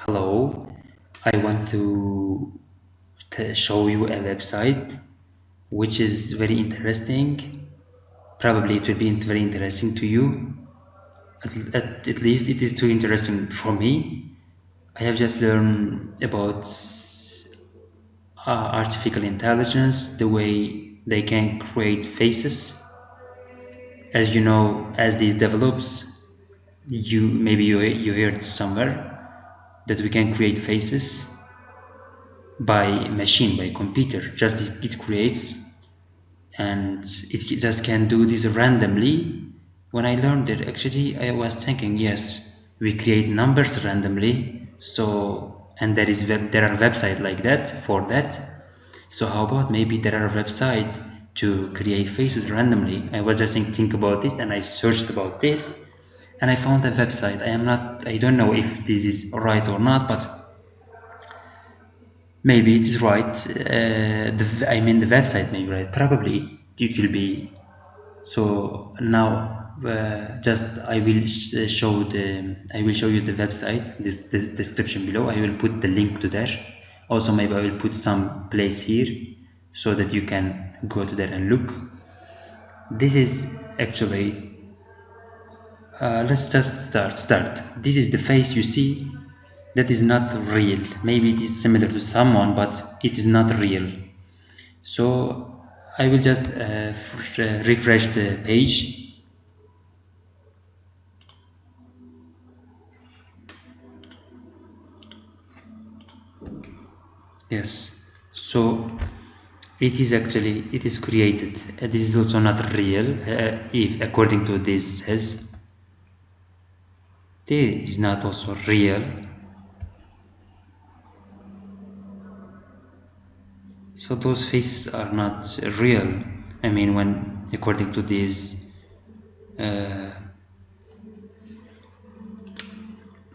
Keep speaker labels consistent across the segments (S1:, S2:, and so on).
S1: Hello, I want to show you a website which is very interesting. Probably it will be very interesting to you. At least it is too interesting for me. I have just learned about artificial intelligence, the way they can create faces. As you know, as this develops, you heard somewhere that we can create faces by machine, by computer. Just it creates, and it just can do this randomly. When I learned it, actually I was thinking, yes, we create numbers randomly, so, and there are websites like that for that. So how about maybe there are websites to create faces randomly? I was just think about this, and I searched about this, and I found a website. I don't know if this is right or not, but maybe it is right. I mean, the website may be right. Probably it will be. So now, just I will I will show you the website. The description below. I will put the link to there. Also, maybe I will put some place here so that you can go to there and look. This is actually. Let's just start. This is the face you see. That is not real. Maybe it is similar to someone, but it is not real. So I will just refresh the page. Yes, so it is created. This is also not real. If according to this says, this is not also real. So those faces are not real. I mean, when according to this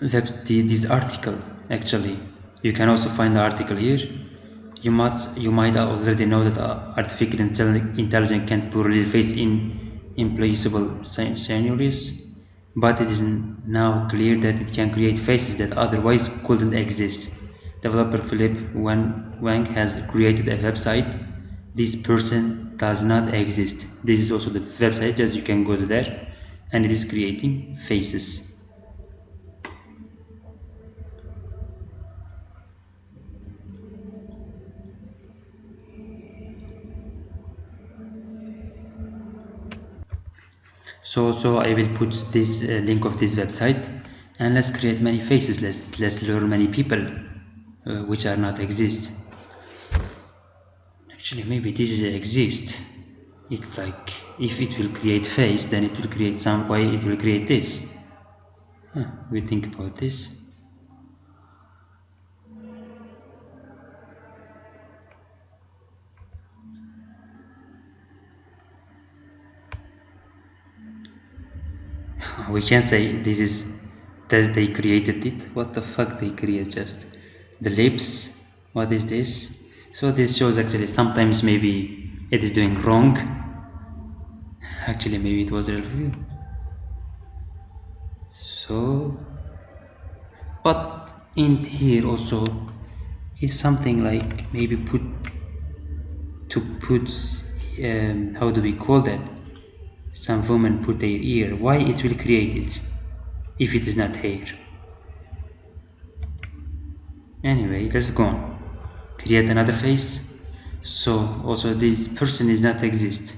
S1: this article, actually, you can also find the article here. You might already know that artificial intelligence can put real face in implausible scenarios, but it is now clear that it can create faces that otherwise couldn't exist. Developer Philip Wang has created a website. This person does not exist. This is also the website, as you can go to there, and it is creating faces. So I will put this link of this website, and let's create many faces. Let's learn many people which are not exist. Actually, maybe this is exist. It's like if it will create face, then it will create some way. It will create this. We think about this. We can say this is that they created it. What the fuck they create? Just the lips. What is this? So this shows actually sometimes maybe it is doing wrong. Actually, maybe it was real view. So, but in here also is something like maybe put how do we call that? Some women put their ear. Why it will create it if it is not hair? Anyway, let's go on. Create another face. So also this person is not exist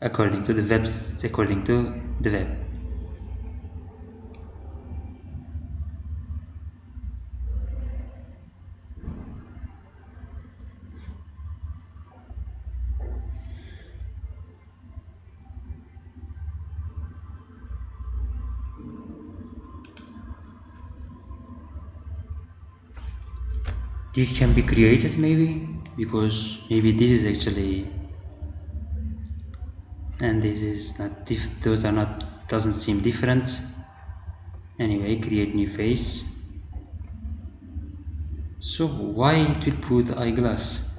S1: according to the web. This can be created maybe, because maybe this is actually, and this is not those are not, doesn't seem different. Anyway, create new face. So why it will put eyeglass?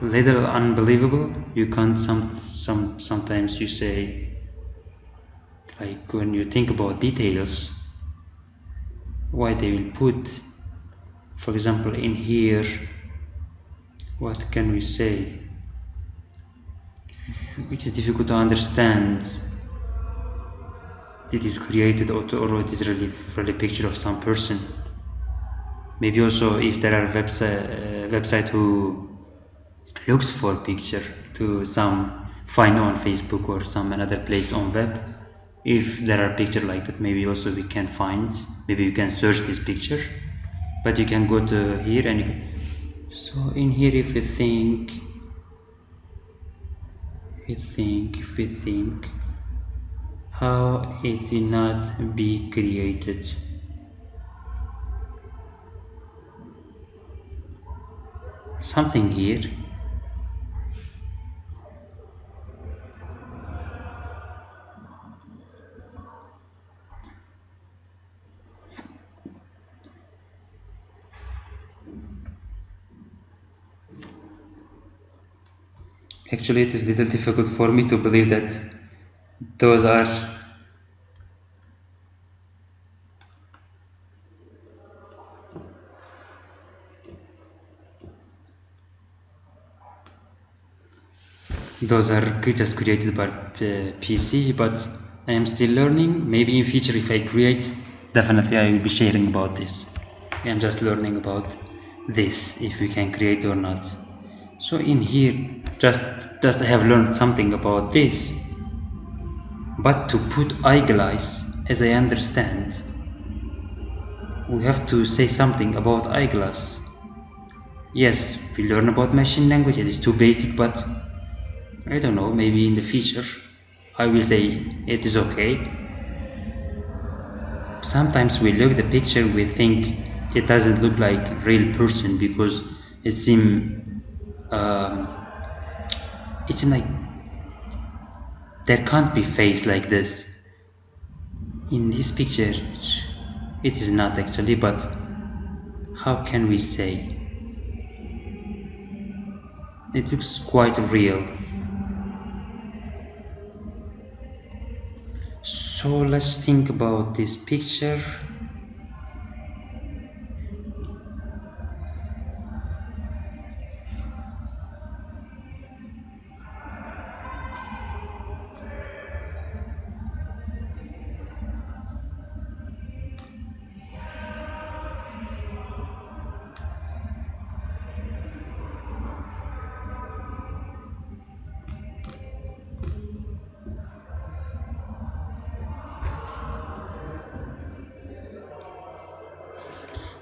S1: little unbelievable. You can't sometimes you say, like when you think about details, why they will put, for example, in here, what can we say, which is difficult to understand. It is created or it is really a picture of some person. Maybe also if there are website who looks for picture to some find on Facebook or some another place on web. If there are picture like that, maybe also we can find, maybe you can search this picture, but you can go to here and so in here if we think how it will not be created. Something here. Actually, it is a little difficult for me to believe that those are just created by PC, but I am still learning. Maybe in future if I create, definitely I will be sharing about this. I am just learning about this, if we can create or not. So in here, just I have learned something about this, but to put eyeglass, as I understand, we have to say something about eyeglass. Yes, we learn about machine language, it is too basic, but I don't know, maybe in the future I will say it is okay. Sometimes we look at the picture, we think it doesn't look like a real person because it seems it's like there can't be face like this. In this picture it is not actually, but how can we say? It looks quite real. So let's think about this picture.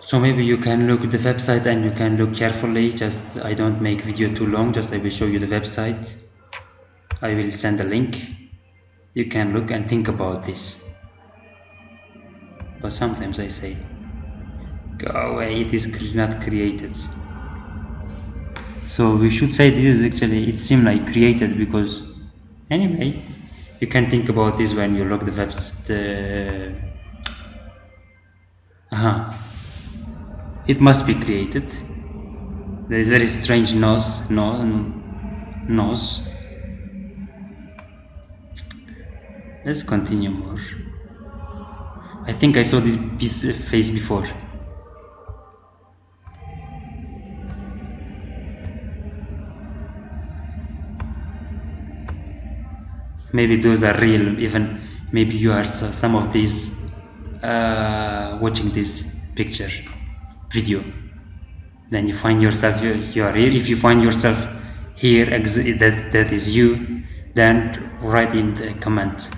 S1: So maybe you can look at the website and you can look carefully. Just I don't make video too long, just I will show you the website. I will send a link. You can look and think about this. But sometimes I say, go away, it is not created. So we should say this is actually, it seems like created because anyway, you can think about this when you look the website. It must be created. There is very strange nose. Let's continue more. I think I saw this face before. Maybe those are real. Even maybe you are some of these watching this picture video, then you find yourself you are here. If you find yourself here that is you, then write in the comment.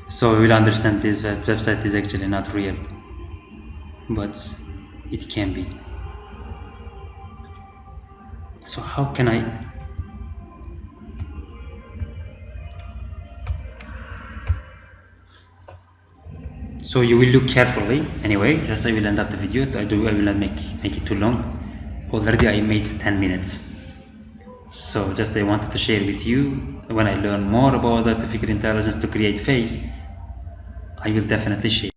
S1: So we will understand this website is actually not real, but it can be. So how can I so you will look carefully. Anyway, just I will end up the video. I will not make it too long. Already I made 10 minutes. So just I wanted to share with you, when I learn more about artificial intelligence to create face, I will definitely share.